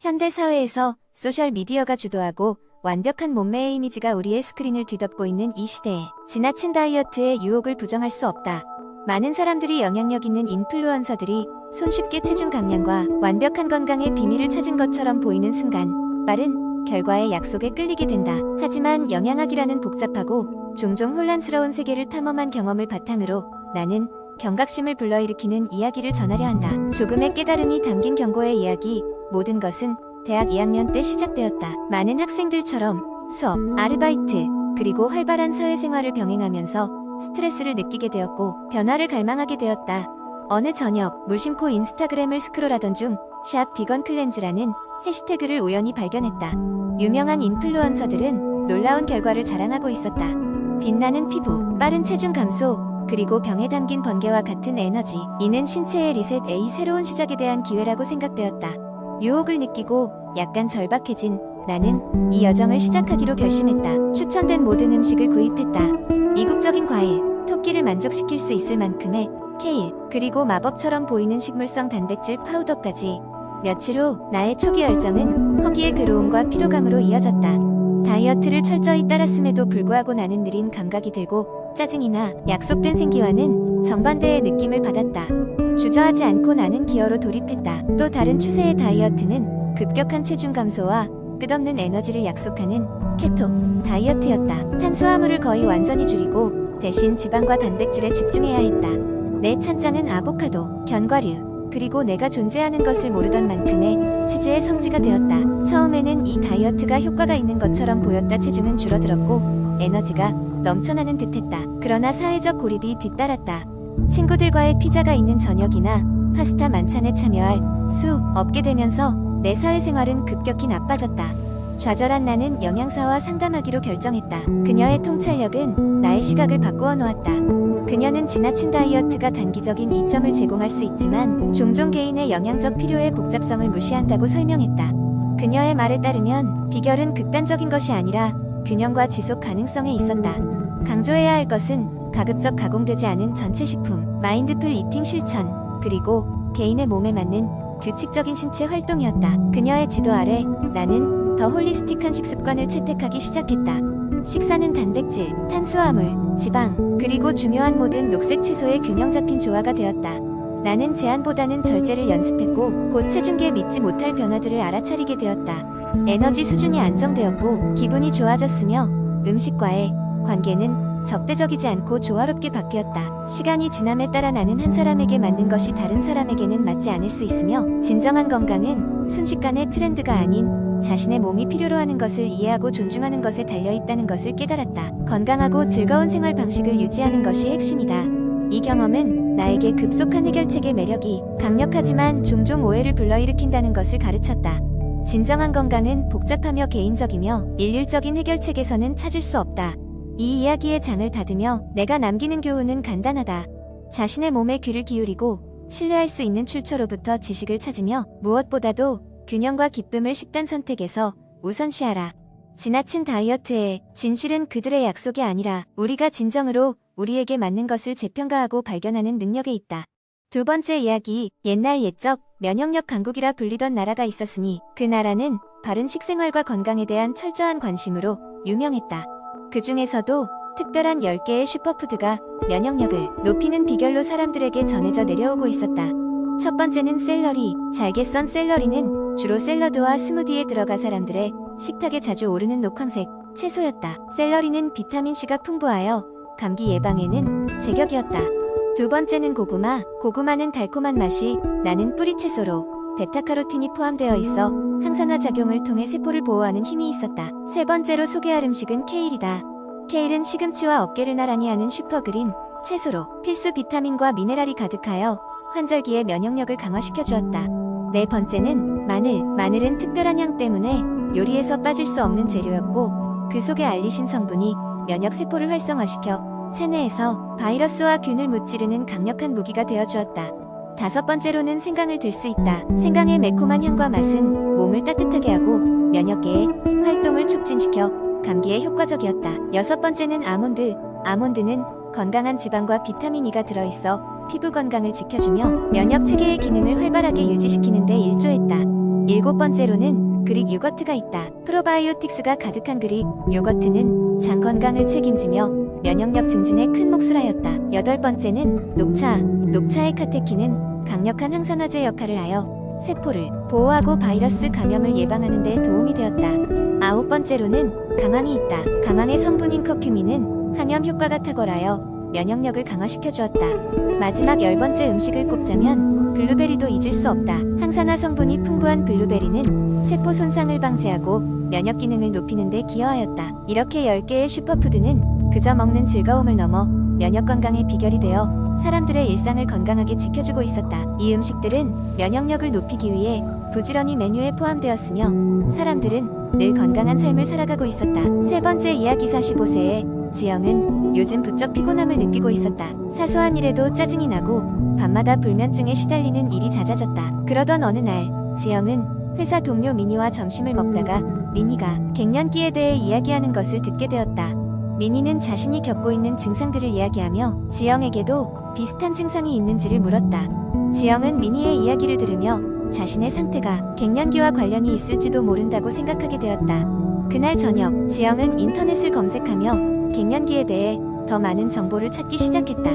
현대 사회에서 소셜미디어가 주도하고 완벽한 몸매의 이미지가 우리의 스크린을 뒤덮고 있는 이 시대에 지나친 다이어트의 유혹을 부정할 수 없다. 많은 사람들이 영향력 있는 인플루언서들이 손쉽게 체중 감량과 완벽한 건강의 비밀을 찾은 것처럼 보이는 순간 빠른 결과의 약속에 끌리게 된다. 하지만 영양학이라는 복잡하고 종종 혼란스러운 세계를 탐험한 경험을 바탕으로 나는 경각심을 불러일으키는 이야기를 전하려 한다. 조금의 깨달음이 담긴 경고의 이야기. 모든 것은 대학 2학년 때 시작되었다. 많은 학생들처럼 수업, 아르바이트, 그리고 활발한 사회생활을 병행하면서 스트레스를 느끼게 되었고 변화를 갈망하게 되었다. 어느 저녁 무심코 인스타그램을 스크롤하던 중 샵 비건 클렌즈라는 해시태그를 우연히 발견했다. 유명한 인플루언서들은 놀라운 결과를 자랑하고 있었다. 빛나는 피부, 빠른 체중 감소, 그리고 병에 담긴 번개와 같은 에너지. 이는 신체의 리셋 A 새로운 시작에 대한 기회라고 생각되었다. 유혹을 느끼고 약간 절박해진 나는 이 여정을 시작하기로 결심했다. 추천된 모든 음식을 구입했다. 이국적인 과일, 토끼를 만족시킬 수 있을 만큼의 케일, 그리고 마법처럼 보이는 식물성 단백질 파우더까지. 며칠 후 나의 초기 열정은 허기의 괴로움과 피로감으로 이어졌다. 다이어트를 철저히 따랐음에도 불구하고 나는 느린 감각이 들고 짜증이나 약속된 생기와는 정반대의 느낌을 받았다. 주저하지 않고 나는 기어로 돌입했다. 또 다른 추세의 다이어트는 급격한 체중 감소와 끝없는 에너지를 약속하는 케토 다이어트였다. 탄수화물을 거의 완전히 줄이고 대신 지방과 단백질에 집중해야 했다. 내 찬장은 아보카도, 견과류, 그리고 내가 존재하는 것을 모르던 만큼의 치즈의 성지가 되었다. 처음에는 이 다이어트가 효과가 있는 것처럼 보였다. 체중은 줄어들었고 에너지가 넘쳐나는 듯했다. 그러나 사회적 고립이 뒤따랐다. 친구들과의 피자가 있는 저녁이나 파스타 만찬에 참여할 수 없게 되면서 내 사회생활은 급격히 나빠졌다. 좌절한 나는 영양사와 상담하기로 결정했다. 그녀의 통찰력은 나의 시각을 바꾸어 놓았다. 그녀는 지나친 다이어트가 단기적인 이점을 제공할 수 있지만 종종 개인의 영양적 필요의 복잡성을 무시한다고 설명했다. 그녀의 말에 따르면 비결은 극단적인 것이 아니라 균형과 지속 가능성에 있었다. 강조해야 할 것은 가급적 가공되지 않은 전체 식품, 마인드풀 이팅 실천, 그리고 개인의 몸에 맞는 규칙적인 신체 활동이었다. 그녀의 지도 아래 나는 더 홀리스틱한 식습관을 채택하기 시작했다. 식사는 단백질, 탄수화물, 지방, 그리고 중요한 모든 녹색 채소의 균형 잡힌 조화가 되었다. 나는 제한보다는 절제를 연습했고 곧 체중계에 믿지 못할 변화들을 알아차리게 되었다. 에너지 수준이 안정되었고 기분이 좋아졌으며 음식과의 관계는 적대적이지 않고 조화롭게 바뀌었다. 시간이 지남에 따라 나는 한 사람에게 맞는 것이 다른 사람에게는 맞지 않을 수 있으며 진정한 건강은 순식간의 트렌드가 아닌 자신의 몸이 필요로 하는 것을 이해하고 존중하는 것에 달려있다는 것을 깨달았다. 건강하고 즐거운 생활 방식을 유지하는 것이 핵심이다. 이 경험은 나에게 급속한 해결책의 매력이 강력하지만 종종 오해를 불러일으킨다는 것을 가르쳤다. 진정한 건강은 복잡하며 개인적이며 일률적인 해결책에서는 찾을 수 없다. 이 이야기의 장을 닫으며 내가 남기는 교훈은 간단하다. 자신의 몸에 귀를 기울이고 신뢰할 수 있는 출처로부터 지식을 찾으며 무엇보다도 균형과 기쁨을 식단 선택에서 우선시하라. 지나친 다이어트의 진실은 그들의 약속이 아니라 우리가 진정으로 우리에게 맞는 것을 재평가하고 발견하는 능력에 있다. 두 번째 이야기, 옛날 옛적 면역력 강국이라 불리던 나라가 있었으니 그 나라는 바른 식생활과 건강에 대한 철저한 관심으로 유명했다. 그 중에서도 특별한 10개의 슈퍼푸드가 면역력을 높이는 비결로 사람들에게 전해져 내려오고 있었다. 첫 번째는 샐러리. 잘게 썬 샐러리는 주로 샐러드와 스무디에 들어가 사람들의 식탁에 자주 오르는 녹황색 채소였다. 샐러리는 비타민C가 풍부하여 감기 예방에는 제격이었다. 두 번째는 고구마. 고구마는 달콤한 맛이 나는 뿌리채소로 베타카로틴이 포함되어 있어 항산화 작용을 통해 세포를 보호하는 힘이 있었다. 세 번째로 소개할 음식은 케일이다. 케일은 시금치와 어깨를 나란히 하는 슈퍼그린 채소로 필수 비타민과 미네랄이 가득하여 환절기에 면역력을 강화시켜 주었다. 네 번째는 마늘. 마늘은 특별한 향 때문에 요리에서 빠질 수 없는 재료였고 그 속에 알리신 성분이 면역 세포를 활성화시켜 체내에서 바이러스와 균을 무찌르는 강력한 무기가 되어 주었다. 다섯 번째로는 생강을 들 수 있다. 생강의 매콤한 향과 맛은 몸을 따뜻하게 하고 면역계의 활동을 촉진시켜 감기에 효과적이었다. 여섯 번째는 아몬드. 아몬드는 건강한 지방과 비타민 E가 들어있어 피부 건강을 지켜주며 면역 체계의 기능을 활발하게 유지시키는 데 일조했다. 7번째로는 그릭 요거트가 있다. 프로바이오틱스가 가득한 그릭 요거트는 장 건강을 책임지며 면역력 증진에 큰 몫을 하였다. 8번째는 녹차. 녹차의 카테킨은 강력한 항산화제 역할을 하여 세포를 보호하고 바이러스 감염을 예방하는 데 도움이 되었다. 9번째로는 강황이 있다. 강황의 성분인 커큐민은 항염 효과가 탁월하여 면역력을 강화시켜 주었다. 마지막 10번째 음식을 꼽자면 블루베리도 잊을 수 없다. 항산화 성분이 풍부한 블루베리는 세포 손상을 방지하고 면역 기능을 높이는 데 기여하였다. 이렇게 10개의 슈퍼푸드는 그저 먹는 즐거움을 넘어 면역 건강의 비결이 되어 사람들의 일상을 건강하게 지켜주고 있었다. 이 음식들은 면역력을 높이기 위해 부지런히 메뉴에 포함되었으며 사람들은 늘 건강한 삶을 살아가고 있었다. 세 번째 이야기 45세의 지영은 요즘 부쩍 피곤함을 느끼고 있었다. 사소한 일에도 짜증이 나고 밤마다 불면증에 시달리는 일이 잦아졌다. 그러던 어느 날 지영은 회사 동료 미니와 점심을 먹다가 미니가 갱년기에 대해 이야기하는 것을 듣게 되었다. 미니는 자신이 겪고 있는 증상들을 이야기하며 지영에게도 비슷한 증상이 있는지를 물었다. 지영은 미니의 이야기를 들으며 자신의 상태가 갱년기와 관련이 있을지도 모른다고 생각하게 되었다. 그날 저녁 지영은 인터넷을 검색하며 갱년기에 대해 더 많은 정보를 찾기 시작했다.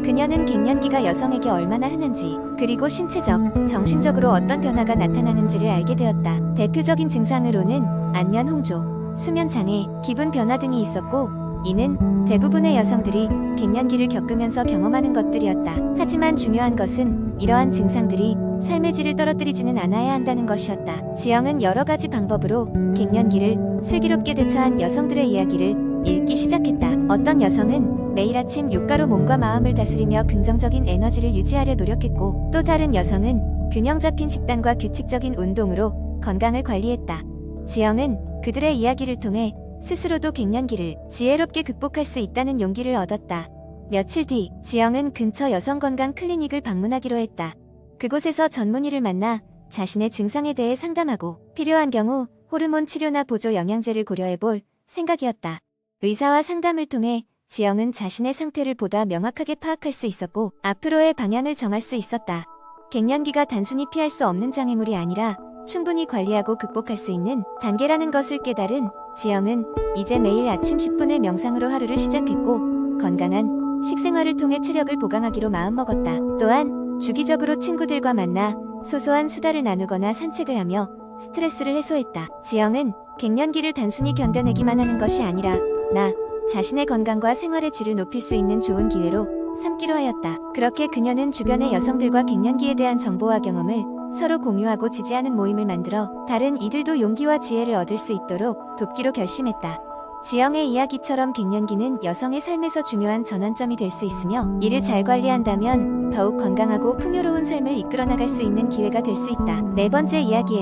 그녀는 갱년기가 여성에게 얼마나 흔한지 그리고 신체적, 정신적으로 어떤 변화가 나타나는지를 알게 되었다. 대표적인 증상으로는 안면 홍조, 수면 장애, 기분 변화 등이 있었고 이는 대부분의 여성들이 갱년기를 겪으면서 경험하는 것들이었다. 하지만 중요한 것은 이러한 증상들이 삶의 질을 떨어뜨리지는 않아야 한다는 것이었다. 지영은 여러 가지 방법으로 갱년기를 슬기롭게 대처한 여성들의 이야기를 읽기 시작했다. 어떤 여성은 매일 아침 요가로 몸과 마음을 다스리며 긍정적인 에너지를 유지하려 노력했고 또 다른 여성은 균형 잡힌 식단과 규칙적인 운동으로 건강을 관리했다. 지영은 그들의 이야기를 통해 스스로도 갱년기를 지혜롭게 극복할 수 있다는 용기를 얻었다. 며칠 뒤 지영은 근처 여성건강 클리닉을 방문하기로 했다. 그곳에서 전문의를 만나 자신의 증상에 대해 상담하고 필요한 경우 호르몬 치료나 보조 영양제를 고려해볼 생각이었다. 의사와 상담을 통해 지영은 자신의 상태를 보다 명확하게 파악할 수 있었고 앞으로의 방향을 정할 수 있었다. 갱년기가 단순히 피할 수 없는 장애물이 아니라 충분히 관리하고 극복할 수 있는 단계라는 것을 깨달은 지영은 이제 매일 아침 10분의 명상으로 하루를 시작했고 건강한 식생활을 통해 체력을 보강하기로 마음먹었다. 또한 주기적으로 친구들과 만나 소소한 수다를 나누거나 산책을 하며 스트레스를 해소했다. 지영은 갱년기를 단순히 견뎌내기만 하는 것이 아니라 나 자신의 건강과 생활의 질을 높일 수 있는 좋은 기회로 삼기로 하였다. 그렇게 그녀는 주변의 여성들과 갱년기에 대한 정보와 경험을 서로 공유하고 지지하는 모임을 만들어 다른 이들도 용기와 지혜를 얻을 수 있도록 돕기로 결심했다. 지영의 이야기처럼 갱년기는 여성의 삶에서 중요한 전환점이 될 수 있으며 이를 잘 관리한다면 더욱 건강하고 풍요로운 삶을 이끌어 나갈 수 있는 기회가 될 수 있다. 네 번째 이야기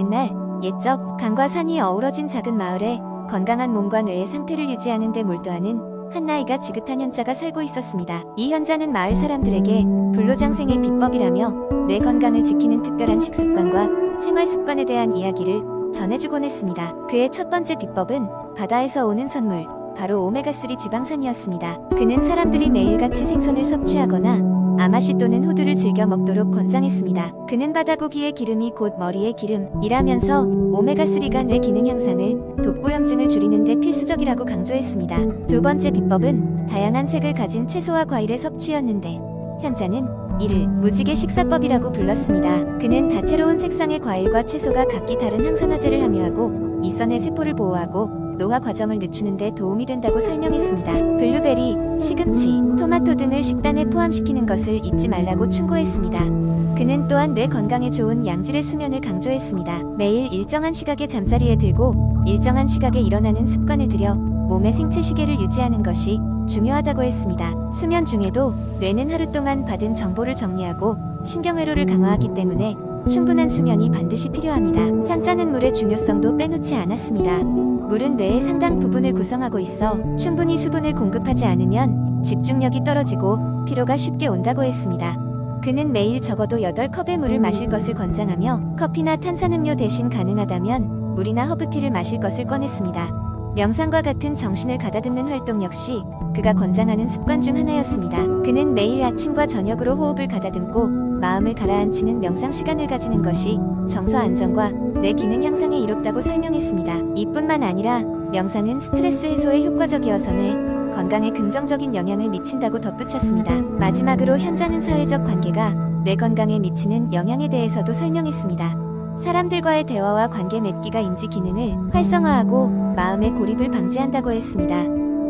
옛적 강과 산이 어우러진 작은 마을에 건강한 몸과 뇌의 상태를 유지하는 데 몰두하는 한 나이가 지긋한 현자가 살고 있었습니다. 이 현자는 마을 사람들에게 불로장생의 비법이라며 뇌 건강을 지키는 특별한 식습관과 생활 습관에 대한 이야기를 전해주곤 했습니다. 그의 첫 번째 비법은 바다에서 오는 선물, 바로 오메가3 지방산이었습니다. 그는 사람들이 매일같이 생선을 섭취하거나 아마시 또는 호두를 즐겨 먹도록 권장했습니다. 그는 바다고기의 기름이 곧 머리의 기름이라면서 오메가3가 뇌 기능 향상을 돕고 염증을 줄이는 데 필수적이라고 강조했습니다. 두 번째 비법은 다양한 색을 가진 채소와 과일의 섭취였는데 현자는 이를 무지개 식사법이라고 불렀습니다. 그는 다채로운 색상의 과일과 채소가 각기 다른 항산화제를 함유하고 이선의 세포를 보호하고 노화 과정을 늦추는 데 도움이 된다고 설명했습니다. 블루베리, 시금치, 토마토 등을 식단에 포함시키는 것을 잊지 말라고 충고했습니다. 그는 또한 뇌 건강에 좋은 양질의 수면을 강조했습니다. 매일 일정한 시각에 잠자리에 들고 일정한 시각에 일어나는 습관을 들여 몸의 생체 시계를 유지하는 것이 중요하다고 했습니다. 수면 중에도 뇌는 하루 동안 받은 정보를 정리하고 신경회로를 강화하기 때문에 충분한 수면이 반드시 필요합니다. 현자는 물의 중요성도 빼놓지 않았습니다. 물은 뇌의 상당 부분을 구성하고 있어 충분히 수분을 공급하지 않으면 집중력이 떨어지고 피로가 쉽게 온다고 했습니다. 그는 매일 적어도 8컵의 물을 마실 것을 권장하며 커피나 탄산음료 대신 가능하다면 물이나 허브티를 마실 것을 권했습니다. 명상과 같은 정신을 가다듬는 활동 역시 그가 권장하는 습관 중 하나였습니다. 그는 매일 아침과 저녁으로 호흡을 가다듬고 마음을 가라앉히는 명상 시간을 가지는 것이 정서 안정과 뇌 기능 향상에 이롭다고 설명했습니다. 이뿐만 아니라 명상은 스트레스 해소에 효과적이어서 뇌 건강에 긍정적인 영향을 미친다고 덧붙였습니다. 마지막으로 현자는 사회적 관계가 뇌 건강에 미치는 영향에 대해서도 설명했습니다. 사람들과의 대화와 관계 맺기가 인지 기능을 활성화하고 마음의 고립을 방지한다고 했습니다.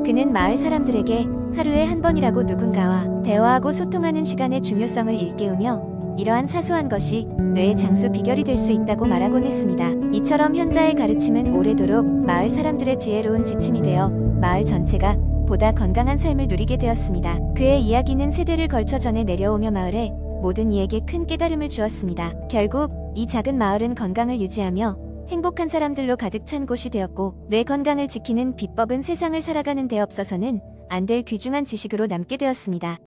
그는 마을 사람들에게 하루에 한 번이라도 누군가와 대화하고 소통하는 시간의 중요성을 일깨우며 이러한 사소한 것이 뇌의 장수 비결이 될 수 있다고 말하곤 했습니다. 이처럼 현자의 가르침은 오래도록 마을 사람들의 지혜로운 지침이 되어 마을 전체가 보다 건강한 삶을 누리게 되었습니다. 그의 이야기는 세대를 걸쳐 전해 내려오며 마을의 모든 이에게 큰 깨달음을 주었습니다. 결국 이 작은 마을은 건강을 유지하며 행복한 사람들로 가득 찬 곳이 되었고, 뇌 건강을 지키는 비법은 세상을 살아가는 데 없어서는 안 될 귀중한 지식으로 남게 되었습니다.